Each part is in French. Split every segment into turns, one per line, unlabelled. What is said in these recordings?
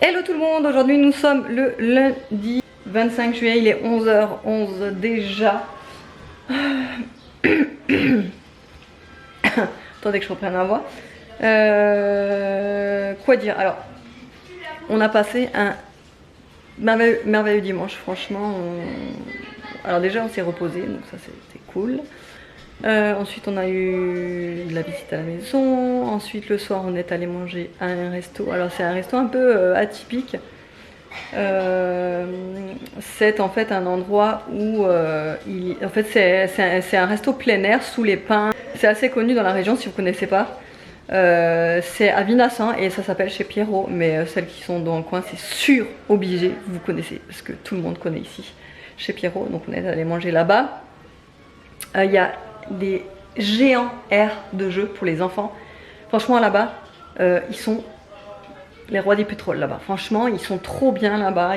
Hello tout le monde, aujourd'hui nous sommes le lundi 25 juillet, il est 11h11 déjà. Attendez que je reprenne ma voix. Quoi dire? Alors, on a passé un merveilleux dimanche, franchement. Alors déjà on s'est reposé, donc ça c'était cool. Ensuite on a eu de la visite à la maison. Ensuite le soir on est allé manger à un resto. Alors c'est un resto un peu atypique. C'est en fait un endroit où en fait c'est un resto plein air sous les pins. C'est assez connu dans la région si vous ne connaissez pas. C'est à Vinassin et ça s'appelle chez Pierrot. Mais celles qui sont dans le coin c'est sûr obligé, vous connaissez parce que tout le monde connaît ici chez Pierrot. Donc on est allé manger là-bas. Il y a des géants aires de jeu pour les enfants. Franchement là-bas, ils sont les rois des pétroles là-bas. Franchement, ils sont trop bien là-bas.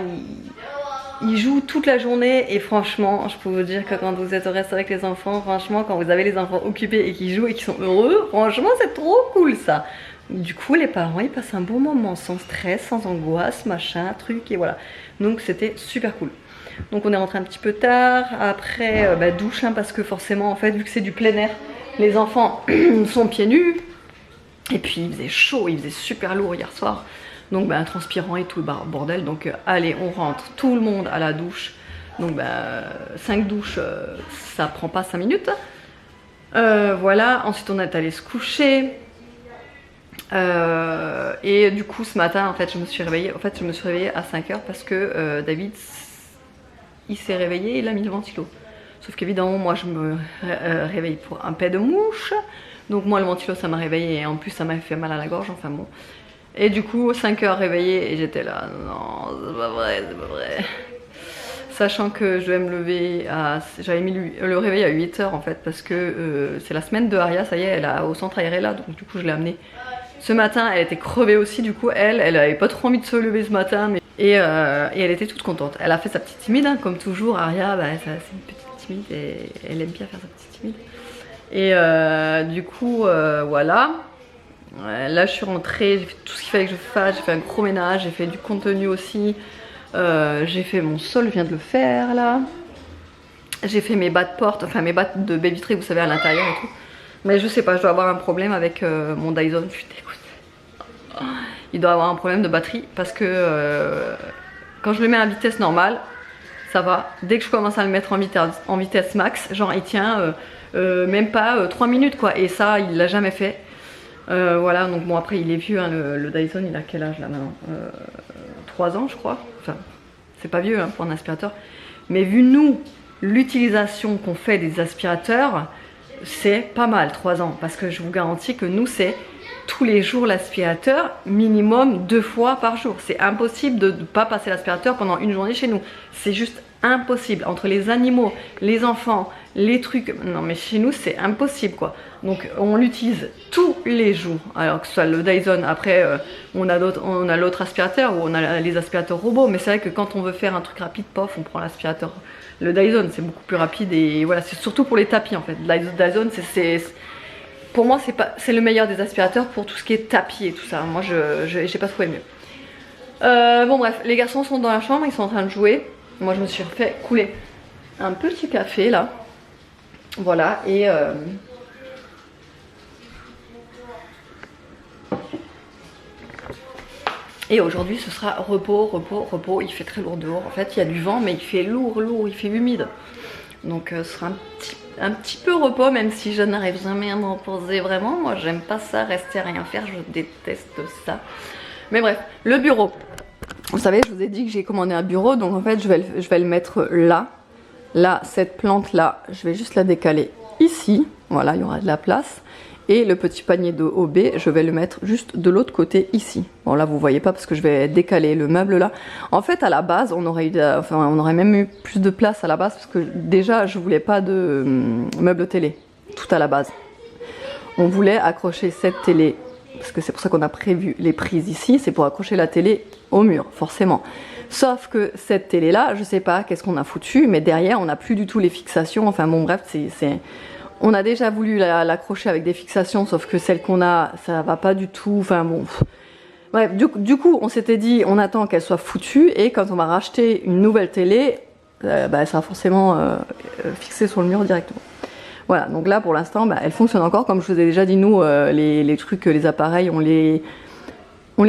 Ils jouent toute la journée et franchement, je peux vous dire que quand vous êtes au reste avec les enfants, franchement, quand vous avez les enfants occupés et qui jouent et qui sont heureux, franchement, c'est trop cool ça. Du coup, les parents, ils passent un bon moment sans stress, sans angoisse, machin, truc et voilà. Donc c'était super cool. Donc on est rentré un petit peu tard, après douche hein, parce que forcément en fait vu que c'est du plein air, les enfants sont pieds nus. Et puis il faisait chaud, il faisait super lourd hier soir. Donc transpirant et tout le bordel. Donc allez on rentre, tout le monde à la douche. Donc 5 douches, ça prend pas 5 minutes. Voilà, ensuite on est allé se coucher. Et du coup ce matin en fait je me suis réveillée à 5h parce que David il s'est réveillé et il a mis le ventilo. Sauf qu'évidemment moi je me réveille pour un pet de mouche. Donc moi le ventilo ça m'a réveillée et en plus ça m'a fait mal à la gorge, enfin bon. Et du coup 5h réveillée et j'étais là, non c'est pas vrai, c'est pas vrai. Sachant que je devais me lever à... J'avais mis le réveil à 8h en fait parce que c'est la semaine de Aria, ça y est, elle est au centre Aérella, donc du coup je l'ai amenée. Ce matin elle était crevée aussi, du coup elle avait pas trop envie de se lever ce matin. Mais... Et elle était toute contente. Elle a fait sa petite timide, hein, comme toujours. Aria, c'est une petite timide et elle aime bien faire sa petite timide. Et du coup, voilà. Là, je suis rentrée, j'ai fait tout ce qu'il fallait que je fasse. J'ai fait un gros ménage, j'ai fait du contenu aussi. J'ai fait mon sol, je viens de le faire là. J'ai fait mes bas de porte, enfin mes bas de baby tray, vous savez, à l'intérieur et tout. Mais je sais pas, je dois avoir un problème avec mon Dyson, je suis dégoûtée. Il doit avoir un problème de batterie parce que quand je le mets à vitesse normale, ça va. Dès que je commence à le mettre en vitesse max, genre il tient même pas 3 minutes quoi. Et ça, il l'a jamais fait. Voilà, donc bon après il est vieux, hein, le Dyson, il a quel âge là maintenant 3 ans je crois. Enfin, c'est pas vieux hein, pour un aspirateur. Mais vu nous, l'utilisation qu'on fait des aspirateurs, c'est pas mal 3 ans. Parce que je vous garantis que nous c'est... tous les jours l'aspirateur, minimum 2 fois par jour. C'est impossible de ne pas passer l'aspirateur pendant une journée chez nous. C'est juste impossible. Entre les animaux, les enfants, les trucs... Non mais chez nous c'est impossible quoi. Donc on l'utilise tous les jours. Alors que ce soit le Dyson, après on a l'autre aspirateur ou on a les aspirateurs robots. Mais c'est vrai que quand on veut faire un truc rapide, pof, on prend l'aspirateur. Le Dyson c'est beaucoup plus rapide et voilà, c'est surtout pour les tapis en fait. Dyson pour moi, c'est le meilleur des aspirateurs pour tout ce qui est tapis et tout ça. Moi, j'ai pas trouvé mieux. Bon, bref, les garçons sont dans la chambre, ils sont en train de jouer. Moi, je me suis fait couler un petit café là. Voilà, et aujourd'hui, ce sera repos, repos, repos. Il fait très lourd dehors. En fait, il y a du vent, mais il fait lourd, il fait humide. Donc, ce sera un petit peu repos, même si je n'arrive jamais à me reposer vraiment. Moi j'aime pas ça, rester à rien faire, je déteste ça. Mais bref, le bureau. Vous savez, je vous ai dit que j'ai commandé un bureau, donc en fait je vais le mettre là. Là, cette plante là, je vais juste la décaler ici. Voilà, il y aura de la place. Et le petit panier de OB, je vais le mettre juste de l'autre côté ici. Bon là vous voyez pas parce que je vais décaler le meuble là. En fait à la base on aurait même eu plus de place à la base parce que déjà je voulais pas de meuble télé, tout à la base. On voulait accrocher cette télé, parce que c'est pour ça qu'on a prévu les prises ici, c'est pour accrocher la télé au mur forcément. Sauf que cette télé là, je sais pas qu'est-ce qu'on a foutu, mais derrière on n'a plus du tout les fixations, enfin bon bref c'est... On a déjà voulu l'accrocher avec des fixations, sauf que celle qu'on a, ça va pas du tout. Enfin bon, Bref, du coup, on s'était dit, on attend qu'elle soit foutue et quand on va racheter une nouvelle télé, ça sera forcément fixé sur le mur directement. Voilà, donc là pour l'instant, elle fonctionne encore. Comme je vous ai déjà dit, nous, les trucs, les appareils, on les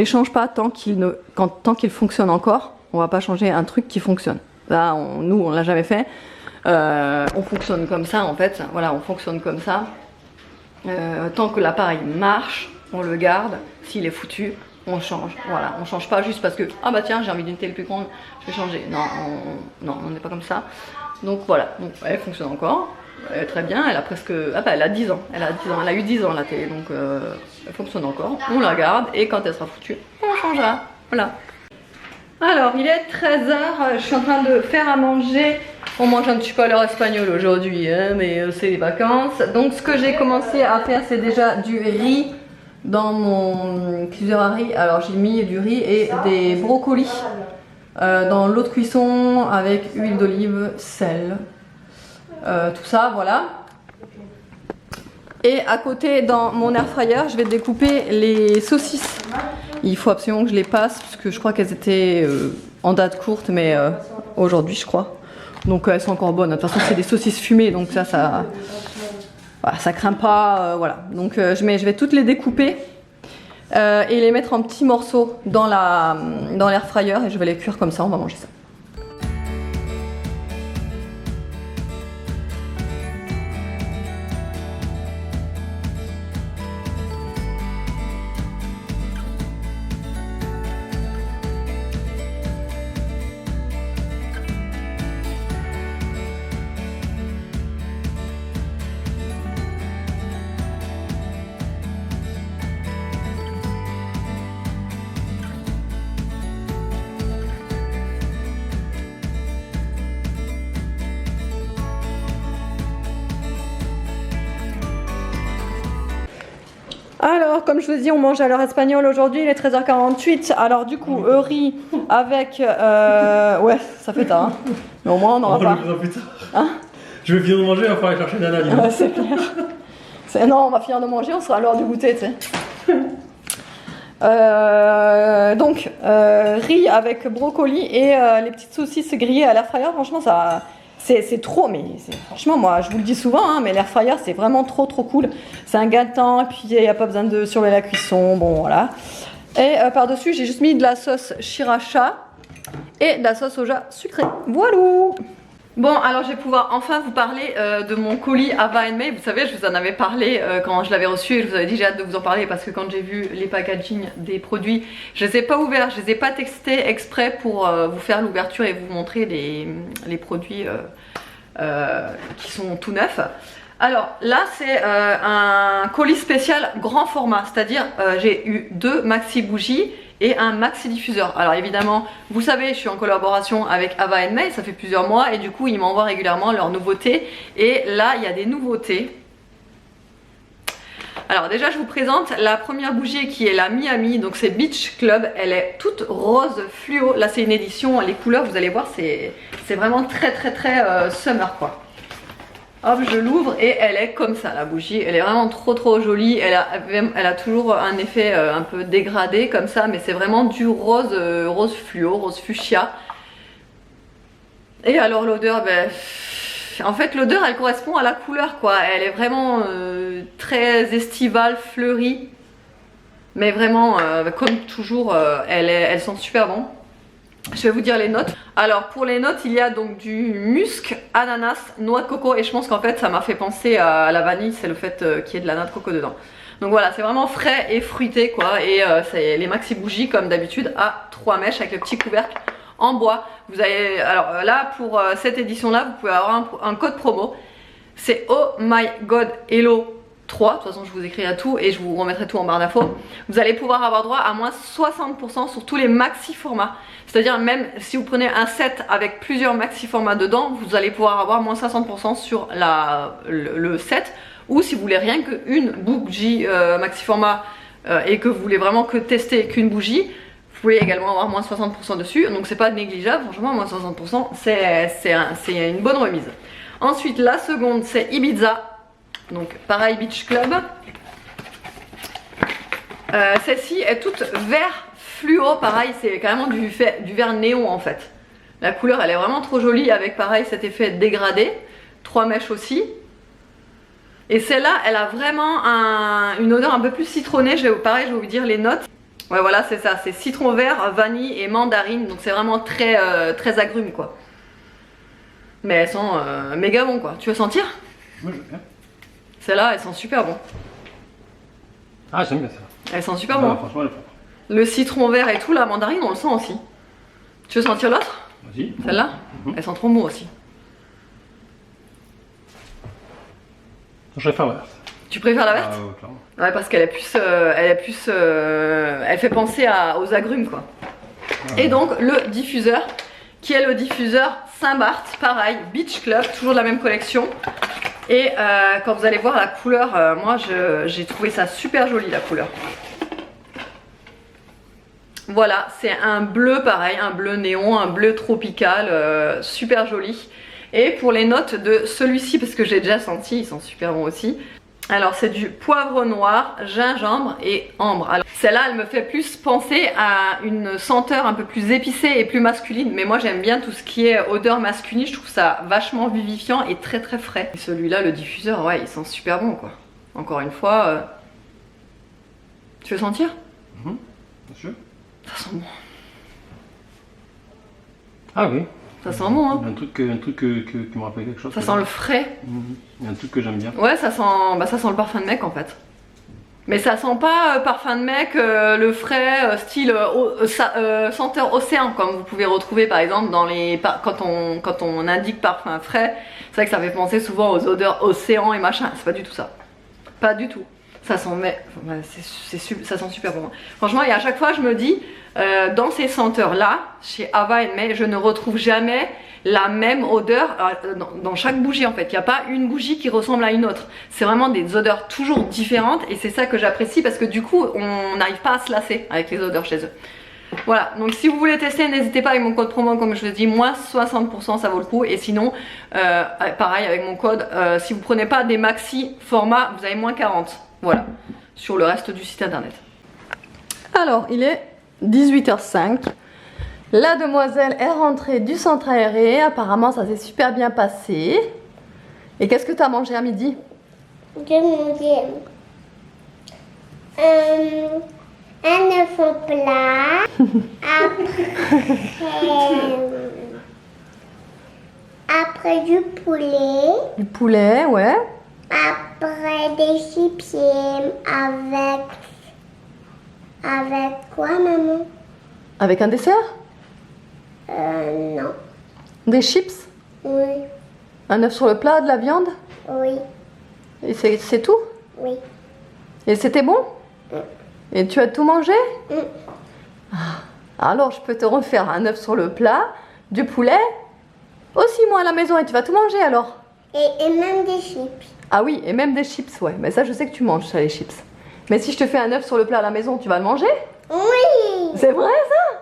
change pas tant qu'ils fonctionnent encore. On va pas changer un truc qui fonctionne. Là, nous, on l'a jamais fait. On fonctionne comme ça en fait. Voilà, on fonctionne comme ça. Tant que l'appareil marche, on le garde. S'il est foutu, on change. Voilà, on change pas juste parce que ah bah tiens, j'ai envie d'une télé plus grande, je vais changer. Non, on n'est pas comme ça. Donc voilà, donc elle fonctionne encore. Elle est très bien, elle a presque... elle a 10 ans. Elle a eu 10 ans la télé, donc elle fonctionne encore. On la garde et quand elle sera foutue, on changera. Voilà. Alors, il est 13h, je suis en train de faire à manger. On mange un petit peu à l'heure espagnole aujourd'hui, hein, mais c'est les vacances. Donc ce que j'ai commencé à faire, c'est déjà du riz dans mon cuiseur à riz. Alors j'ai mis du riz et des brocolis dans l'eau de cuisson avec huile d'olive, sel. Tout ça, voilà. Et à côté, dans mon air fryer, je vais découper les saucisses. Il faut absolument que je les passe parce que je crois qu'elles étaient en date courte, mais aujourd'hui, je crois. Donc elles sont encore bonnes. De toute façon, c'est des saucisses fumées, donc ça craint pas. Voilà. Donc je vais toutes les découper et les mettre en petits morceaux dans l'air fryer et je vais les cuire comme ça. On va manger ça. Alors, comme je vous dis, on mange à l'heure espagnole aujourd'hui, il est 13h48. Alors, du coup, riz avec. Ouais, ça fait tard. Hein. Mais au moins, on n'aura pas. Hein,
je vais finir de manger, il va falloir aller chercher Nana.
Ouais, c'est clair. Non, on va finir de manger, on sera à l'heure du goûter, tu sais. Donc, riz avec brocoli et les petites saucisses grillées à l'air fryer. Franchement, ça. C'est trop, mais franchement, moi je vous le dis souvent, hein, mais l'air fryer c'est vraiment trop cool. C'est un gain de temps, et puis il n'y a pas besoin de surveiller la cuisson, bon voilà. Et par-dessus, j'ai juste mis de la sauce sriracha et de la sauce soja sucrée. Voilà. Bon, alors je vais pouvoir enfin vous parler de mon colis Ava & May. Vous savez, je vous en avais parlé quand je l'avais reçu et je vous avais dit j'ai hâte de vous en parler parce que quand j'ai vu les packaging des produits, je les ai pas ouverts, je les ai pas testés exprès pour vous faire l'ouverture et vous montrer les produits qui sont tout neufs. Alors là c'est un colis spécial grand format, c'est-à-dire j'ai eu 2 maxi bougies et un maxi diffuseur. Alors évidemment, vous savez, je suis en collaboration avec Ava & May, ça fait plusieurs mois et du coup ils m'envoient régulièrement leurs nouveautés et là il y a des nouveautés. Alors déjà je vous présente la première bougie qui est la Miami, donc c'est Beach Club, elle est toute rose fluo, là c'est une édition, les couleurs vous allez voir c'est vraiment très summer quoi. Hop, je l'ouvre et elle est comme ça la bougie, elle est vraiment trop jolie, elle a toujours un effet un peu dégradé comme ça, mais c'est vraiment du rose, rose fluo, rose fuchsia. Et alors l'odeur, en fait l'odeur elle correspond à la couleur quoi, elle est vraiment très estivale, fleurie, mais vraiment comme toujours elle sent super bon. Je vais vous dire les notes. Alors pour les notes il y a donc du musc, ananas, noix de coco et je pense qu'en fait ça m'a fait penser à la vanille, c'est le fait qu'il y ait de la noix de coco dedans. Donc voilà, c'est vraiment frais et fruité quoi et c'est les maxi bougies comme d'habitude à 3 mèches avec le petit couvercle en bois. Vous avez, alors là pour cette édition là vous pouvez avoir un code promo, c'est Oh My God Hello 3, de toute façon je vous écrirai tout et je vous remettrai tout en barre d'infos. Vous allez pouvoir avoir droit à moins 60% sur tous les maxi formats. C'est-à-dire même si vous prenez un set avec plusieurs maxi formats dedans, vous allez pouvoir avoir moins 60% sur le set. Ou si vous voulez rien qu'une bougie maxi format et que vous voulez vraiment que tester qu'une bougie, vous pouvez également avoir moins 60% dessus. Donc c'est pas négligeable, franchement moins 60% c'est une bonne remise. Ensuite la seconde c'est Ibiza. Donc pareil Beach Club. Celle-ci est toute vert fluo, pareil, c'est carrément du vert néon en fait. La couleur, elle est vraiment trop jolie avec pareil cet effet dégradé. 3 mèches aussi. Et celle-là, elle a vraiment une odeur un peu plus citronnée. Pareil, je vais vous dire les notes. Ouais, voilà, c'est ça. C'est citron vert, vanille et mandarine. Donc c'est vraiment très, très agrumes quoi. Mais elles sont méga bon quoi. Tu veux sentir?
Moi je veux bien.
Celles-là, elles sont super bon.
Ah, j'aime bien ça.
Elles sont super
Ah,
bon.
franchement, elle est propre.
Le citron vert et tout, la mandarine, on le sent aussi. Tu veux sentir l'autre?
Vas-y.
Celle-là? Elles sont trop bon aussi.
Je préfère la verte.
Tu préfères la verte?
Ah, ouais, clairement.
Ouais, parce qu'elle est plus, elle fait penser aux agrumes quoi.
Ah,
Et donc le diffuseur, qui est le diffuseur Saint-Barth, pareil, Beach Club, toujours de la même collection. Et quand vous allez voir la couleur, moi j'ai trouvé ça super joli la couleur. Voilà, c'est un bleu pareil, un bleu néon, un bleu tropical, super joli. Et pour les notes de celui-ci, parce que j'ai déjà senti, ils sont super bons aussi. Alors c'est du poivre noir, gingembre et ambre. Alors celle-là, elle me fait plus penser à une senteur un peu plus épicée et plus masculine. Mais moi j'aime bien tout ce qui est odeur masculine, je trouve ça vachement vivifiant et très très frais. Et celui-là, le diffuseur, ouais, il sent super bon quoi. Encore une fois, tu veux sentir?
Bien sûr.
Ça sent bon.
Ah oui.
Ça sent bon hein.
Il y a un truc qui me rappelle quelque chose.
Ça sent le frais.
Il y a un truc que j'aime bien.
Ouais, ça sent le parfum de mec en fait. Mais ça sent pas parfum de mec, le frais, style senteur océan, comme vous pouvez retrouver par exemple dans les quand on indique parfum frais. C'est vrai que ça fait penser souvent aux odeurs océan et machin. C'est pas du tout ça. Pas du tout. Ça sent, ça sent super bon. Franchement, et à chaque fois je me dis, dans ces senteurs là, chez Ava May, je ne retrouve jamais la même odeur dans chaque bougie en fait. Il n'y a pas une bougie qui ressemble à une autre. C'est vraiment des odeurs toujours différentes et c'est ça que j'apprécie parce que du coup on n'arrive pas à se lasser avec les odeurs chez eux. Voilà, donc si vous voulez tester, n'hésitez pas avec mon code promo, comme je le dis, moins 60%, ça vaut le coup. Et sinon, pareil avec mon code, si vous prenez pas des maxi format, vous avez moins 40. Voilà, sur le reste du site internet. Alors, il est 18h05. La demoiselle est rentrée du centre aéré. Apparemment, ça s'est super bien passé. Et qu'est-ce que tu as mangé à midi?
J'ai mangé un œuf au plat. Après du poulet.
Du poulet, ouais.
Après des chips avec quoi, maman?
Avec un dessert?
Non.
Des chips?
Oui.
Un œuf sur le plat, de la viande?
Oui.
Et c'est tout?
Oui.
Et c'était bon? Et tu as tout mangé? Alors je peux te refaire un œuf sur le plat, du poulet, aussi moi à la maison, et tu vas tout manger alors?
Et même des chips.
Ah oui, et même des chips, ouais. Mais ça je sais que tu manges ça, les chips. Mais si je te fais un œuf sur le plat à la maison, tu vas le manger?
Oui.
C'est vrai ça?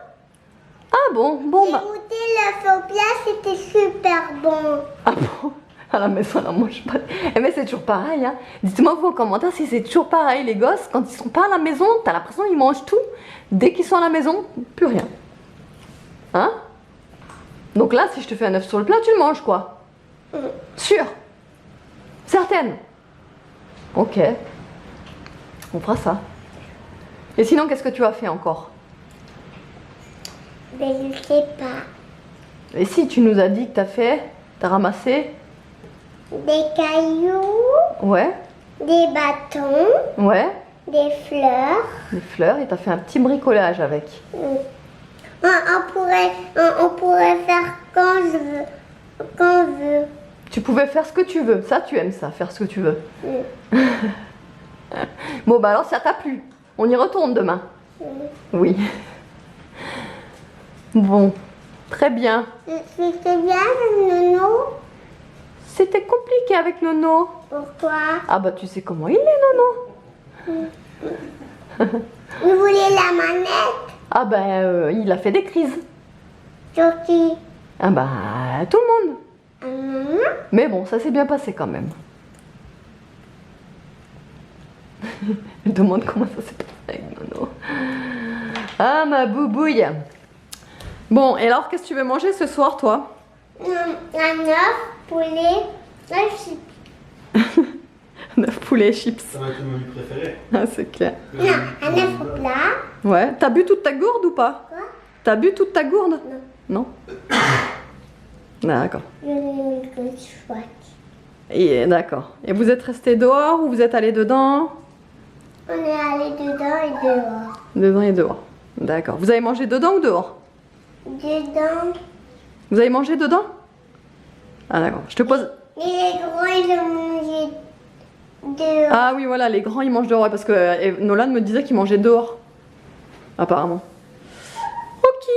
Ah bon,
J'ai
bah.
goûté l'œuf au plat, c'était super bon.
Ah bon? À la maison, on n'en mange pas. Eh mais c'est toujours pareil, hein. Dites-moi vous en commentaire si c'est toujours pareil, les gosses, quand ils sont pas à la maison, t'as l'impression qu'ils mangent tout. Dès qu'ils sont à la maison, plus rien. Hein? Donc là, si je te fais un œuf sur le plat, tu le manges quoi? Sûr? Certaine? Ok. On fera ça. Et sinon, qu'est-ce que tu as fait encore?
Mais je sais pas.
Et si tu nous as dit que t'as ramassé?
Des cailloux,
Ouais,
des bâtons,
ouais,
des fleurs.
des fleurs et t'as fait un petit bricolage avec.
On pourrait faire quand je veux. Quand je veux.
Tu pouvais faire ce que tu veux, ça tu aimes ça, faire ce que tu veux. Bon bah alors ça t'a plu, on y retourne demain. Oui. Bon, très bien.
C'était bien, Nono?
C'était compliqué avec Nono.
Pourquoi?
Ah bah tu sais comment il est Nono.
Vous voulez la manette?
Ah bah il a fait des crises.
Sur qui?
Ah bah tout le monde.
Maman?
Mais bon, ça s'est bien passé quand même. Elle demande comment ça s'est passé avec Nono. Ah, ma boubouille. Bon, et alors, qu'est-ce que tu veux manger ce soir, toi?
Un œuf, poulet, un chip.
9 poulets chips.
Ça va être mon menu préféré.
Ah, c'est clair.
Non, un œuf au plat.
Ouais. T'as bu toute ta gourde ou pas?
Quoi?
T'as bu toute ta gourde? Non. D'accord.
Je vais mettre le chouette.
Et d'accord. Et vous êtes resté dehors ou vous êtes allé dedans?
On est allé dedans et dehors.
Dedans et dehors. D'accord. Vous avez mangé dedans ou dehors?
Dedans.
Vous avez mangé dedans? Ah d'accord. Je te pose.
Et les gros, ils ont mangé dehors.
Ah oui, voilà, les grands ils mangent dehors, ouais, parce que Nolan me disait qu'il mangeait dehors. Apparemment. Ok.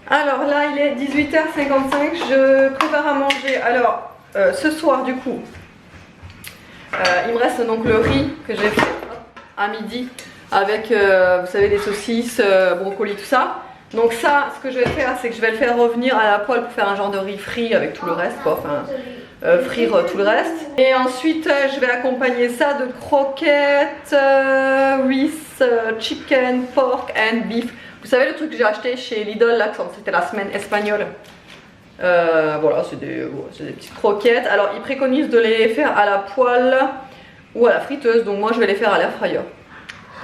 Alors là, il est 18h55, je prépare à manger. Alors, ce soir, du coup, il me reste donc le riz que j'ai fait à midi avec, vous savez, des saucisses, brocolis, tout ça. Donc ça, ce que je vais faire, c'est que je vais le faire revenir à la poêle pour faire un genre de riz frit avec tout le reste, quoi. Enfin, frire tout le reste. Et ensuite, je vais accompagner ça de croquettes with chicken, pork and beef. Vous savez le truc que j'ai acheté chez Lidl, là, c'était la semaine espagnole. Voilà, c'est des petites croquettes. Alors, ils préconisent de les faire à la poêle ou à la friteuse. Donc moi, je vais les faire à l'air fryer.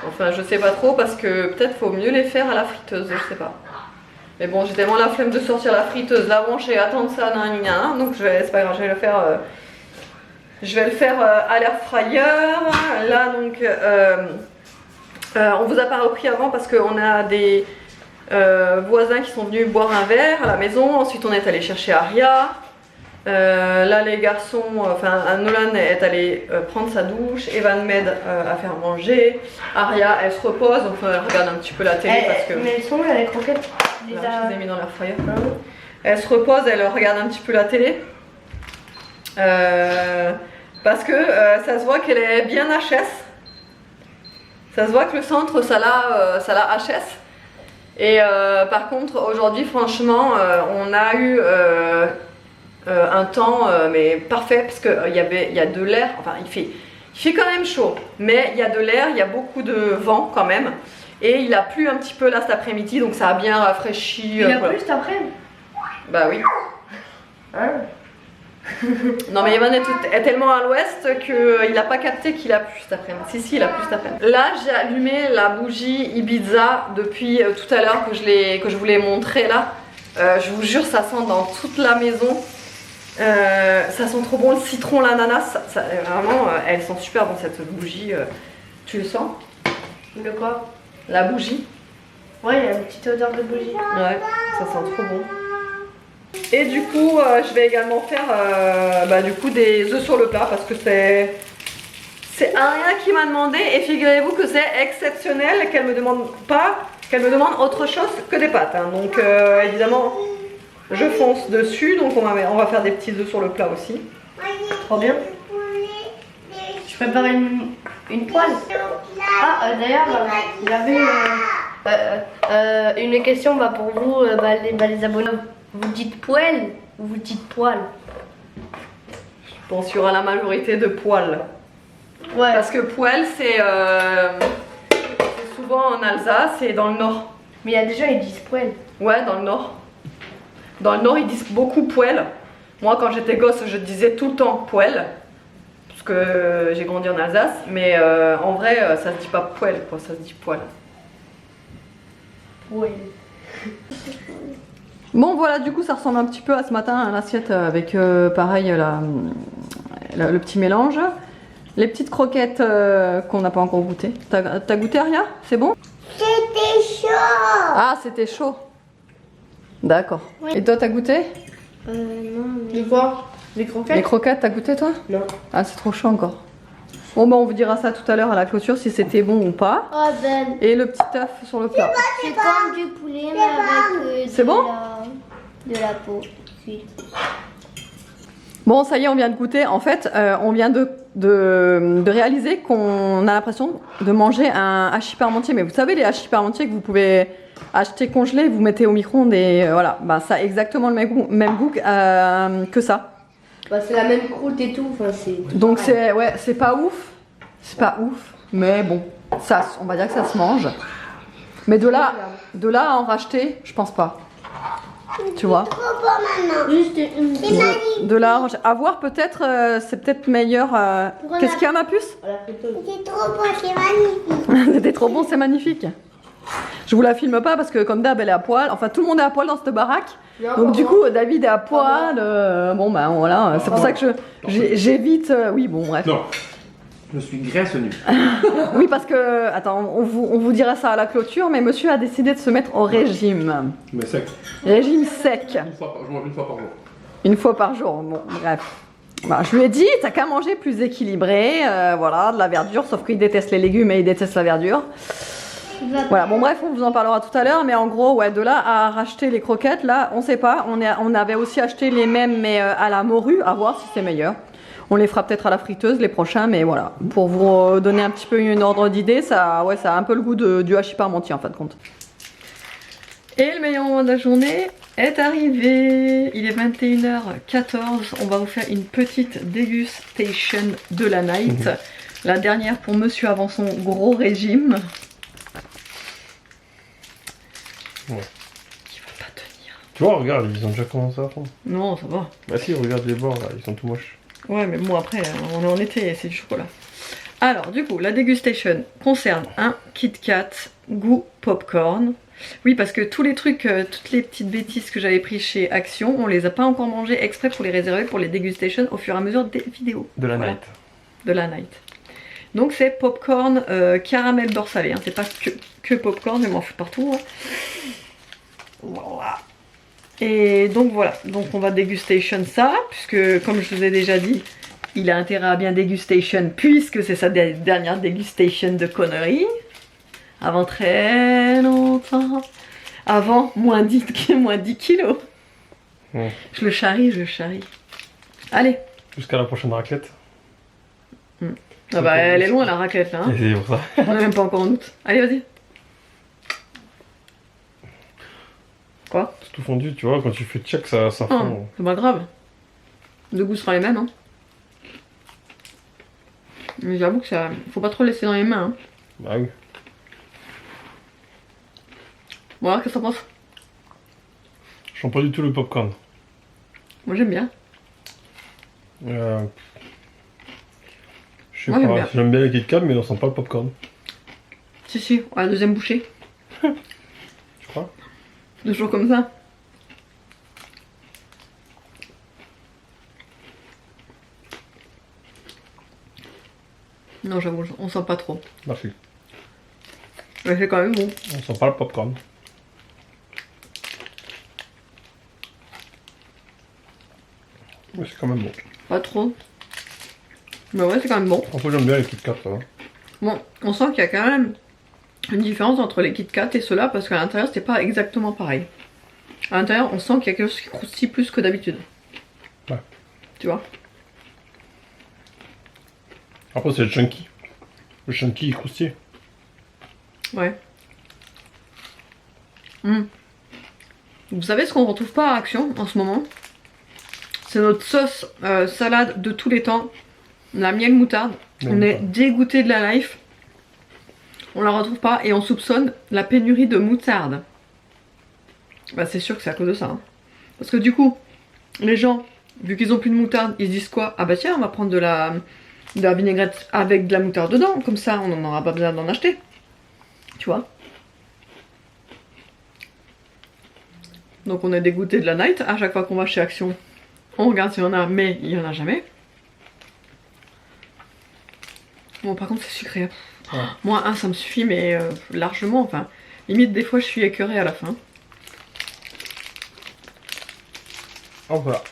Enfin, je sais pas trop parce que peut-être faut mieux les faire à la friteuse, je sais pas. Mais bon, j'ai tellement la flemme de sortir la friteuse, la brancher, attendre ça, nan, donc c'est pas grave, je vais le faire, à l'air fryer. Là, donc, on vous a pas repris avant parce qu'on a des voisins qui sont venus boire un verre à la maison. Ensuite, on est allé chercher Aria. Là, les garçons, enfin, Nolan est allé prendre sa douche, Evan m'aide à faire manger, Aria elle se repose, donc elle regarde un petit peu la télé parce que.
Mais elles sont là, les croquettes.
Là, je les ai mis dans l'air fryer. Elle se repose, elle regarde un petit peu la télé. Parce que ça se voit qu'elle est bien HS. Ça se voit que le centre, ça l'a HS. Et par contre, aujourd'hui, franchement, on a eu. Un temps mais parfait parce qu'il y a de l'air, enfin il fait quand même chaud mais il y a de l'air, il y a beaucoup de vent quand même et il a plu un petit peu là cet après-midi donc ça a bien rafraîchi.
Il a plu cet après-midi?
Bah oui.
Ah.
Non mais Evan est tellement à l'ouest qu'il n'a pas capté qu'il a plu cet après-midi. Si il a plu cet après-midi. Là j'ai allumé la bougie Ibiza depuis tout à l'heure que je vous l'ai montré là. Je vous jure ça sent dans toute la maison. Ça sent trop bon le citron, l'ananas, vraiment elles sont super bon cette bougie, tu le sens?
De quoi?
La bougie?
Ouais, il y a une petite odeur de bougie.
Ouais, ça sent trop bon. Et du coup je vais également faire du coup des œufs sur le plat parce que c'est Aria qui m'a demandé et figurez-vous que c'est exceptionnel qu'elle me demande autre chose que des pâtes hein. Donc évidemment je fonce dessus, donc on va faire des petits œufs sur le plat aussi.
Trop bien. Je prépare une poêle. Ah, d'ailleurs, j'avais une question pour vous, les abonnés. Vous dites poêle ou vous dites poêle?
Je pense qu'il y aura la majorité de poêle.
Ouais.
Parce que poêle, c'est souvent en Alsace et dans le nord.
Mais il y a des gens qui disent poêle.
Ouais, dans le nord. Dans le nord, ils disent beaucoup poêle. Moi, quand j'étais gosse, je disais tout le temps poêle. Parce que j'ai grandi en Alsace. Mais en vrai, ça se dit pas poêle, quoi. Ça se dit poêle.
Poêle.
Bon, voilà, du coup, ça ressemble un petit peu à ce matin à l'assiette avec, pareil, le petit mélange. Les petites croquettes qu'on n'a pas encore goûté. T'as goûté, Aria? C'est bon?
C'était chaud.
Ah, c'était chaud. D'accord. Oui. Et toi, t'as goûté?
Non, mais...
De quoi? Les croquettes?
Les croquettes, t'as goûté toi?
Non.
Ah, c'est trop chaud encore. Bon, bah, on vous dira ça tout à l'heure à la clôture si c'était bon ou pas.
Oh, Ben.
Et le petit œuf sur le plat.
C'est comme du poulet, mais avec
C'est bon?
de la peau. Si.
Bon, ça y est, on vient de goûter. En fait, on vient de réaliser qu'on a l'impression de manger un hachis parmentier. Mais vous savez, les hachis parmentiers que vous pouvez acheter congelés, vous mettez au micro-ondes et voilà. Bah, ça a exactement le même goût que ça.
Bah, c'est la même croûte et tout. Enfin,
donc c'est pas ouf. C'est pas ouf. Mais bon, ça, on va dire que ça se mange. Mais de là à en racheter, je pense pas. Tu vois.
Trop bon maintenant.
Juste une.
C'est magnifique.
De là à voir peut-être, c'est peut-être meilleur. Qu'est-ce qu'il y a ma puce?
C'est trop beau, c'est magnifique.
C'était trop bon, c'est magnifique. Je vous la filme pas parce que comme d'hab elle est à poil. Enfin tout le monde est à poil dans cette baraque. Donc du coup David est à poil. Bon bah voilà, c'est pour ça que j'évite. Oui bon bref.
Non. Je suis graisse nue.
Oui parce que attends, on vous dira ça à la clôture, mais monsieur a décidé de se mettre au régime.
Mais sec.
Régime sec.
Je mange une fois par jour.
Une fois par jour. Bon bref. Bah, je lui ai dit, t'as qu'à manger plus équilibré, voilà, de la verdure, sauf qu'il déteste les légumes et il déteste la verdure. Voilà, bon bref, on vous en parlera tout à l'heure, mais en gros, ouais, de là à racheter les croquettes, là, on sait pas. On avait aussi acheté les mêmes, mais à la morue, à voir si c'est meilleur. On les fera peut-être à la friteuse les prochains, mais voilà, pour vous donner un petit peu une ordre d'idée, ça, ouais, ça a un peu le goût du hachis parmentier en fin de compte. Et le meilleur moment de la journée est arrivé. Il est 21h14. On va vous faire une petite dégustation de la night. La dernière pour monsieur avant son gros régime.
Ouais.
Qui va pas tenir.
Tu vois, regarde, ils ont déjà commencé à fondre.
Non, ça va.
Bah si, regarde les bords là, ils sont tout moches.
Ouais, mais bon, après, on est en été, c'est du chocolat. Alors, du coup, la dégustation concerne un Kit Kat goût popcorn. Oui, parce que tous les trucs, toutes les petites bêtises que j'avais pris chez Action, on les a pas encore mangés exprès pour les réserver pour les dégustations au fur et à mesure des vidéos.
De la
Voilà.
night.
De la night. Donc c'est popcorn caramel beurre salé, hein. C'est pas que popcorn, je m'en fous partout. Hein. Voilà. Et donc voilà, donc on va dégustation ça, puisque comme je vous ai déjà dit, il a intérêt à bien dégustation, puisque c'est sa dernière dégustation de conneries. Avant très longtemps. Avant moins 10 kilos.
Ouais.
Je le charrie. Allez.
Jusqu'à la prochaine raclette.
Ah bah elle est loin la raclette là. Hein.
Et c'est pour ça.
On est même pas encore en août. Allez vas-y. Quoi?
C'est tout fondu, tu vois, quand tu fais check, ça
Ah,
fond.
c'est pas grave. Le goût sera les mêmes. Hein. Mais j'avoue que ça. Faut pas trop le laisser dans les mains. Hein.
Bah oui.
Bon alors qu'est-ce que t'en penses?
Je sens pas du tout le popcorn.
Moi j'aime bien.
Je sais
Moi, j'aime
pas,
bien.
j'aime bien les Kit Kat, mais on sent pas le popcorn.
Si, à la deuxième bouchée.
Tu crois?
Toujours comme ça. Non j'avoue, on sent pas trop.
Merci.
Mais c'est quand même bon.
On sent pas le popcorn. Mais c'est quand même bon.
Pas trop. Mais ouais c'est quand même bon.
En fait, j'aime bien les Kit Kat, ça va.
Bon, on sent qu'il y a quand même une différence entre les Kit Kat et ceux-là parce qu'à l'intérieur c'était pas exactement pareil. À l'intérieur on sent qu'il y a quelque chose qui croustille plus que d'habitude.
Ouais.
Tu vois?
Après, c'est le chunky. Le chunky, il croustille.
Ouais. Vous savez ce qu'on retrouve pas à Action en ce moment? C'est notre sauce salade de tous les temps. La miel moutarde. On est dégoûté de la life. On la retrouve pas et on soupçonne la pénurie de moutarde. Bah c'est sûr que c'est à cause de ça. Hein. Parce que du coup, les gens, vu qu'ils ont plus de moutarde, ils se disent quoi? Ah bah tiens, on va prendre de la vinaigrette avec de la moutarde dedans. Comme ça, on n'en aura pas besoin d'en acheter. Tu vois? Donc on est dégoûté de la night. À chaque fois qu'on va chez Action, on regarde s'il y en a, mais il y en a jamais. Bon par contre c'est sucré.
Ouais.
Moi un ça me suffit mais largement. Enfin limite des fois je suis écœurée à la fin.
Oh voilà.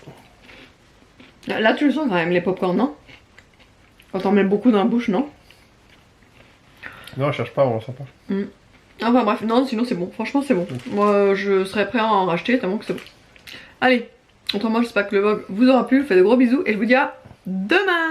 Là tu le sens quand même les popcorn non? Quand t'en mets beaucoup dans la bouche non?
Non, je cherche pas, on le sent pas.
Enfin bref, non sinon c'est bon, franchement c'est bon. Moi je serais prêt à en racheter tellement que c'est bon. Allez, autrement j'espère que le vlog vous aura plu, je vous fais de gros bisous et je vous dis à demain.